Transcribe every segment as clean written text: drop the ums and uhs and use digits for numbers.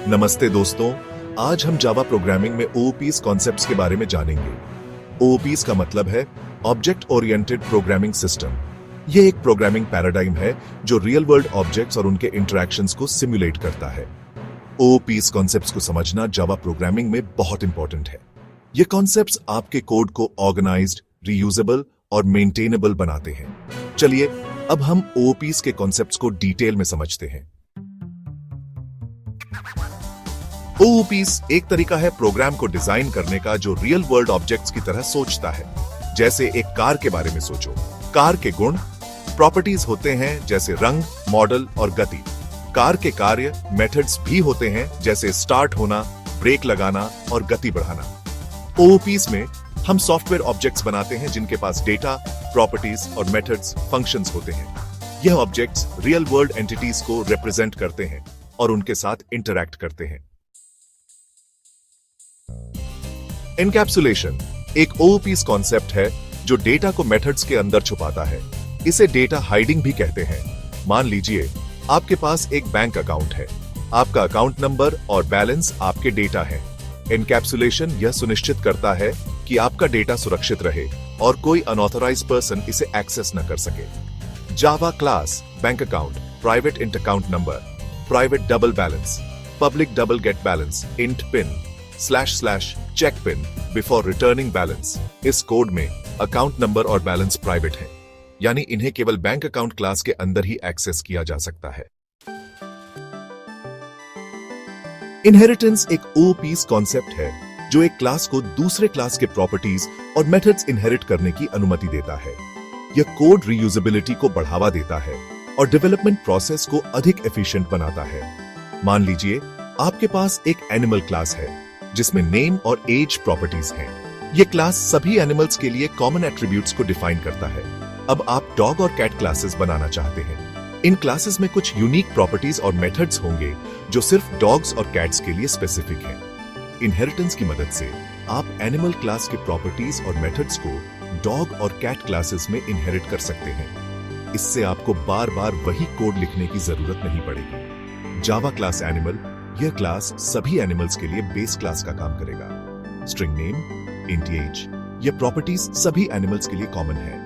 नमस्ते दोस्तों, आज हम जावा प्रोग्रामिंग में ओओपीज कॉन्सेप्ट्स के बारे में जानेंगे। ओओपीज का मतलब है ऑब्जेक्ट ओरिएंटेड प्रोग्रामिंग सिस्टम। यह एक प्रोग्रामिंग पैराडाइम है जो रियल वर्ल्ड ऑब्जेक्ट्स और उनके इंटरैक्शंस को सिमुलेट करता है। ओओपीज कॉन्सेप्ट्स को समझना जावा प्रोग्रामिंग में बहुत इंपॉर्टेंट है। ये कॉन्सेप्ट्स आपके कोड को ऑर्गेनाइज्ड, रीयूजेबल और मेंटेनेबल बनाते हैं। चलिए अब हम ओओपीज के कॉन्सेप्ट्स को डिटेल में समझते हैं। ओओपीज एक तरीका है प्रोग्राम को डिजाइन करने का जो रियल वर्ल्ड ऑब्जेक्ट्स की तरह सोचता है। जैसे एक कार के बारे में सोचो। कार के गुण, प्रॉपर्टीज होते हैं जैसे रंग, मॉडल और गति। कार के कार्य, मेथड्स भी होते हैं जैसे स्टार्ट होना, ब्रेक लगाना और गति बढ़ाना। ओओपीज में हम सॉफ्टवेयर ऑब्जेक्ट्स बनाते हैं जिनके पास डेटा, प्रॉपर्टीज और मेथड्स, फंक्शंस होते हैं। यह ऑब्जेक्ट्स रियल वर्ल्ड एंटिटीज को रिप्रेजेंट करते हैं और उनके साथ इंटरैक्ट करते हैं। एनकैप्सुलेशन एक ओओपीज कॉन्सेप्ट है जो डेटा को मेथड्स के अंदर छुपाता है। इसे डेटा हाइडिंग भी कहते हैं। मान लीजिए आपके पास एक बैंक अकाउंट है। आपका अकाउंट नंबर और बैलेंस आपके डेटा है। एनकैप्सुलेशन यह सुनिश्चित करता है कि आपका डेटा सुरक्षित रहे और कोई अनऑथराइज्ड पर्सन इसे एक्सेस न कर सके। Java class, bank account, private int account number, private double balance, public double get balance, int pin, / check pin before returning balance. इस कोड में अकाउंट नंबर और बैलेंस प्राइवेट है, यानी इन्हें केवल बैंक अकाउंट क्लास के अंदर ही एक्सेस किया जा सकता है। इनहेरिटेंस एक ओओपीज कॉन्सेप्ट है जो एक क्लास को दूसरे क्लास के प्रॉपर्टीज और मेथड्स इनहेरिट करने की अनुमति देता है। यह कोड रीयूजेबिलिटी को बढ़ावा देता है और डेवलपमेंट प्रोसेस को अधिक एफिशिएंट बनाता है। मान लीजिए आपके पास एक एनिमल क्लास है जिसमें नेम और एज प्रॉपर्टीज हैं। यह क्लास सभी एनिमल्स के लिए कॉमन एट्रीब्यूट्स को डिफाइन करता है। अब आप डॉग और कैट क्लासेस बनाना चाहते हैं। इन क्लासेस में कुछ यूनिक प्रॉपर्टीज और मेथड्स होंगे जो सिर्फ डॉग्स और कैट्स के लिए स्पेसिफिक हैं। इनहेरिटेंस की मदद से आप एनिमल क्लास के प्रॉपर्टीज और मेथड्स को डॉग और कैट क्लासेस में इनहेरिट कर सकते हैं। इससे आपको बार बार वही कोड लिखने की जरूरत नहीं पड़ेगी। जावा क्लास एनिमल, यह क्लास सभी एनिमल्स के लिए बेस क्लास का काम करेगा। स्ट्रिंग नेम, इंट एज, यह प्रॉपर्टीज सभी एनिमल्स के लिए कॉमन है।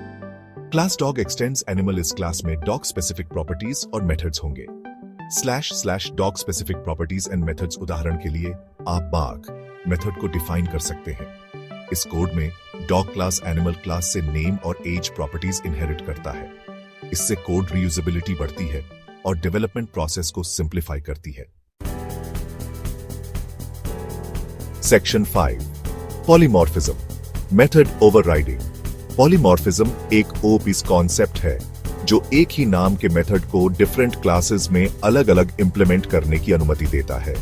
क्लास डॉग एक्सटेंड्स एनिमल, इस क्लास में डॉग स्पेसिफिक प्रॉपर्टीज और मेथड्स होंगे। / Dog specific properties and methods, उदाहरण के लिए आप बाघ मेथड को डिफाइन कर सकते हैं। इस कोड में डॉग क्लास एनिमल क्लास से नेम और एज प्रॉपर्टीज इनहेरिट करता है। इससे कोड रीयूजेबिलिटी बढ़ती है और डेवलपमेंट प्रोसेस को सिंप्लीफाई करती है। Section 5 polymorphism, method overriding. Polymorphism एक ओओपीज कॉन्सेप्ट है जो एक ही नाम के मेथड को डिफरेंट क्लासेस में अलग अलग इंप्लीमेंट करने की अनुमति देता है।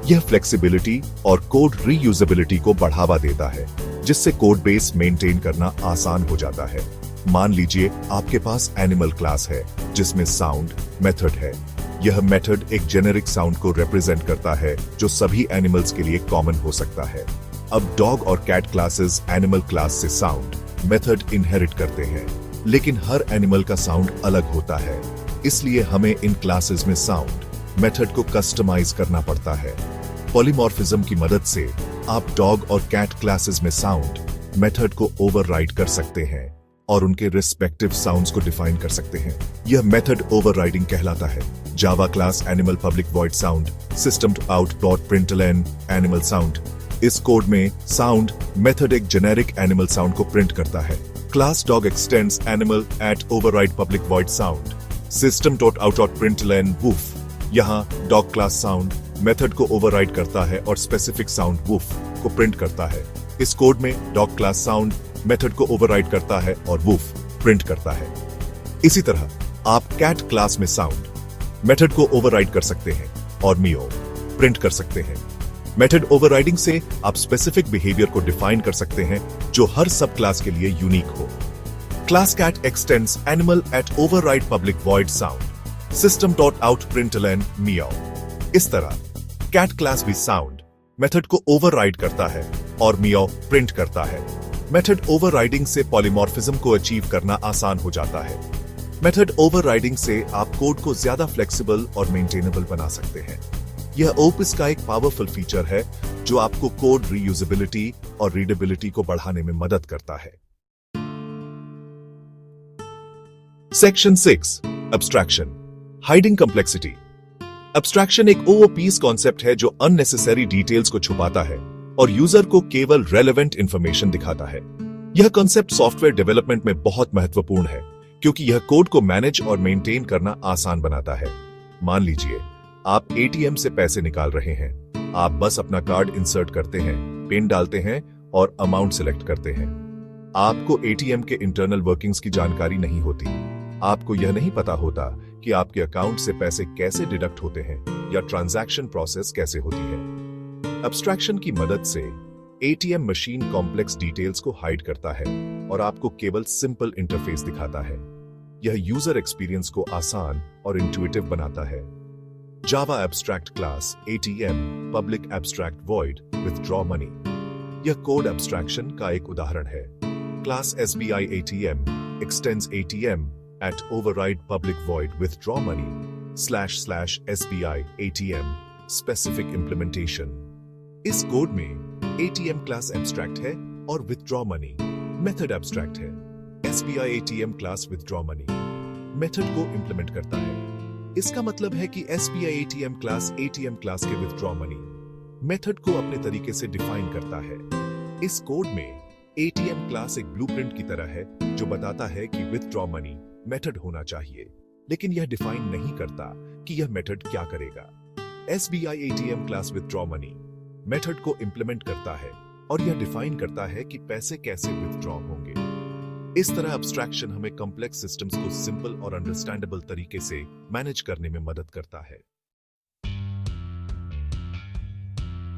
यह फ्लेक्सिबिलिटी और कोड रीयूजेबिलिटी को बढ़ावा देता है, जिससे कोड बेस मेंटेन करना आसान हो जाता है। मान लीजिए आपके पास एनिमल क्लास है जिसमें साउंड मेथड है। यह मेथड एक जेनेरिक साउंड को रिप्रेजेंट करता है जो सभी एनिमल्स के लिए कॉमन हो सकता है। अब डॉग और कैट क्लासेस एनिमल क्लास से साउंड मेथड इनहेरिट करते हैं, लेकिन हर एनिमल का साउंड अलग होता है। इसलिए हमें इन क्लासेस में साउंड मेथड को कस्टमाइज करना पड़ता है। पॉलीमॉर्फिज्म की मदद से आप डॉग और कैट क्लासेस में साउंड मेथड को ओवरराइड कर सकते हैं और उनके रिस्पेक्टिव साउंड्स को डिफाइन कर सकते हैं। यह मेथड ओवरराइडिंग कहलाता है। Java class animal public void sound, system out dot println animal sound. इस कोड में साउंड मेथड एक जेनेरिक एनिमल साउंड को प्रिंट करता है। Class dog x tends animal at override public void sound, system dot out dot println woof. यहाँ dog class sound method को override करता है और स्पेसिफिक साउंड वूफ को प्रिंट करता है। इस कोड में डॉग क्लास साउंड मेथड को ओवरराइड करता है और वूफ प्रिंट करता है। इसी तरह आप कैट क्लास में साउंड मेथड को ओवरराइड कर सकते हैं और मियो प्रिंट कर सकते हैं। मेथड ओवरराइडिंग से आप स्पेसिफिक बिहेवियर को डिफाइन कर सकते हैं जो हर सब क्लास के लिए यूनिक हो। Class cat extends animal at override public void sound, system dot out println meow. इस तरह कैट क्लास भी साउंड मेथड को ओवरराइड करता है और मियाओ प्रिंट करता है। मेथड ओवरराइडिंग से पॉलीमॉर्फिज्म को अचीव करना आसान हो जाता है। मेथड ओवरराइडिंग से आप कोड को ज्यादा फ्लेक्सिबल और मेंटेनेबल बना सकते हैं। यह ओपिस का एक पावरफुल फीचर है जो आपको कोड रीयूजेबिलिटी और रीडेबिलिटी को बढ़ाने में मदद करता है। Section 6 abstraction, hiding complexity. Abstraction एक ओओपीस कॉन्सेप्ट है जो अननेसेसरी डिटेल्स को छुपाता है और यूजर को केवल रेलेवेंट इंफॉर्मेशन दिखाता है। यह कॉन्सेप्ट सॉफ्टवेयर डेवलपमेंट में बहुत महत्वपूर्ण है क्योंकि यह कोड को मैनेज और मेंटेन करना आसान बनाता है। मान लीजिए आप एटीएम से पैसे निकाल रहे हैं। आप बस अपना कार्ड इंसर्ट करते हैं, पिन डालते हैं और अमाउंट सिलेक्ट करते हैं। आपको एटीएम के इंटरनल वर्किंग्स की जानकारी नहीं होती। आपको यह नहीं पता होता कि आपके अकाउंट से पैसे कैसे डिडक्ट होते हैं या ट्रांजैक्शन प्रोसेस कैसे होती है। एब्स्ट्रैक्शन की मदद से एटीएम मशीन कॉम्प्लेक्स डिटेल्स को हाइड करता है और आपको केवल सिंपल इंटरफेस दिखाता है। यह यूजर एक्सपीरियंस को आसान और इंट्यूटिव बनाता है। Java abstract class ATM public abstract void withdraw money, यह कोड एब्स्ट्रैक्शन का एक उदाहरण है। Class SBI ATM extends ATM at override public void withdraw money / SBI ATM specific implementation। इस कोड में ATM क्लास एब्स्ट्रैक्ट है और withdraw money मेथड एब्स्ट्रैक्ट है। SBI ATM class withdraw money method को इंप्लीमेंट करता है। इसका मतलब है कि SBI ATM class ATM class के withdraw money मेथड को अपने तरीके से डिफाइन करता है। इस कोड में ATM क्लास एक ब्लूप्रिंट की तरह है जो बताता है कि withdraw money मेथड होना चाहिए, लेकिन यह डिफाइन नहीं करता कि यह मेथड क्या करेगा। SBI ATM class withdraw money method को इंप्लीमेंट करता है और यह डिफाइन करता है कि पैसे कैसे विथड्रॉ होंगे। इस तरह एब्स्ट्रैक्शन हमें कॉम्प्लेक्स सिस्टम्स को सिंपल और अंडरस्टैंडेबल तरीके से मैनेज करने में मदद करता है।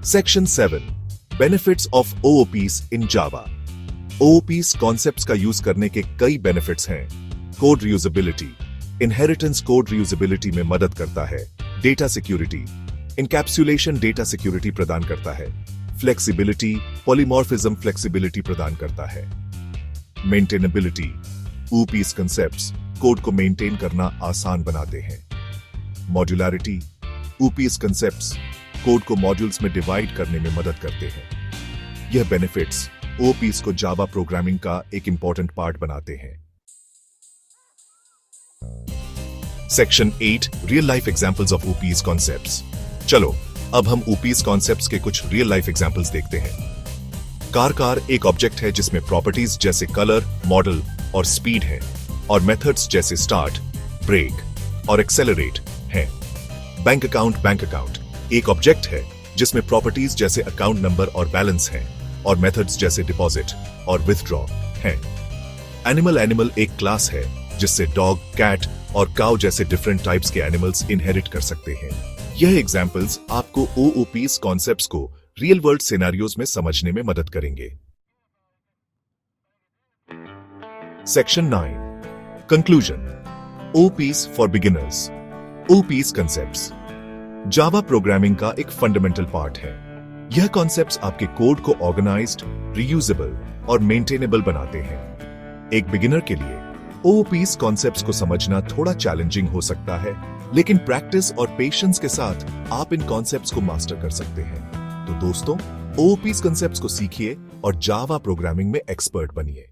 Section 7 benefits of OOPs in Java. OOPs concepts का यूज करने के कई बेनिफिट्स हैं। Code reusability, inheritance code reusability में मदद करता है। Data security, encapsulation data security प्रदान करता है। फ्लेक्सिबिलिटी, पॉलीमॉर्फिज्म फ्लेक्सिबिलिटी प्रदान करता है। मेंटेनेबिलिटी, OOPs कॉन्सेप्ट्स कोड को मेंटेन करना आसान बनाते हैं। मॉड्यूलैरिटी, OOPs कॉन्सेप्ट्स कोड को मॉड्यूल्स में डिवाइड करने में मदद करते हैं। यह बेनिफिट्स OOPs को जावा प्रोग्रामिंग का एक इंपॉर्टेंट पार्ट बनाते हैं। Section 8 real life examples of OOPs concepts. चलो अब हम OOPs कॉन्सेप्ट्स के कुछ रियल लाइफ एग्जांपल्स देखते हैं। कार एक ऑब्जेक्ट है जिसमें प्रॉपर्टीज जैसे कलर, मॉडल और स्पीड है और मेथड्स जैसे स्टार्ट, ब्रेक और एक्सेलरेट हैं। बैंक अकाउंट एक ऑब्जेक्ट है जिसमें प्रॉपर्टीज जैसे अकाउंट नंबर और बैलेंस हैं और मेथड्स जैसे डिपॉजिट और विथड्रॉ हैं। एनिमल एक क्लास है जिससे डॉग, कैट और काउ जैसे डिफरेंट टाइप्स के एनिमल्स इनहेरिट कर सकते हैं। यह एग्जांपल्स आपको OOPs कॉन्सेप्ट्स को रियल वर्ल्ड सिनेरियोज में समझने में मदद करेंगे। Section 9 conclusion, OOPs for beginners. OOPs concepts Java programming का एक फंडामेंटल पार्ट है। यह कॉन्सेप्ट्स आपके कोड को ऑर्गेनाइज्ड, रीयूजेबल और मेंटेनेबल बनाते हैं। एक बिगिनर के लिए OOPs कॉन्सेप्ट्स को समझना थोड़ा चैलेंजिंग हो सकता है, लेकिन प्रैक्टिस और पेशेंस के साथ आप इन कॉन्सेप्ट्स को मास्टर कर सकते हैं। तो दोस्तों, OOPs कॉन्सेप्ट्स को सीखिए और जावा प्रोग्रामिंग में एक्सपर्ट बनिए।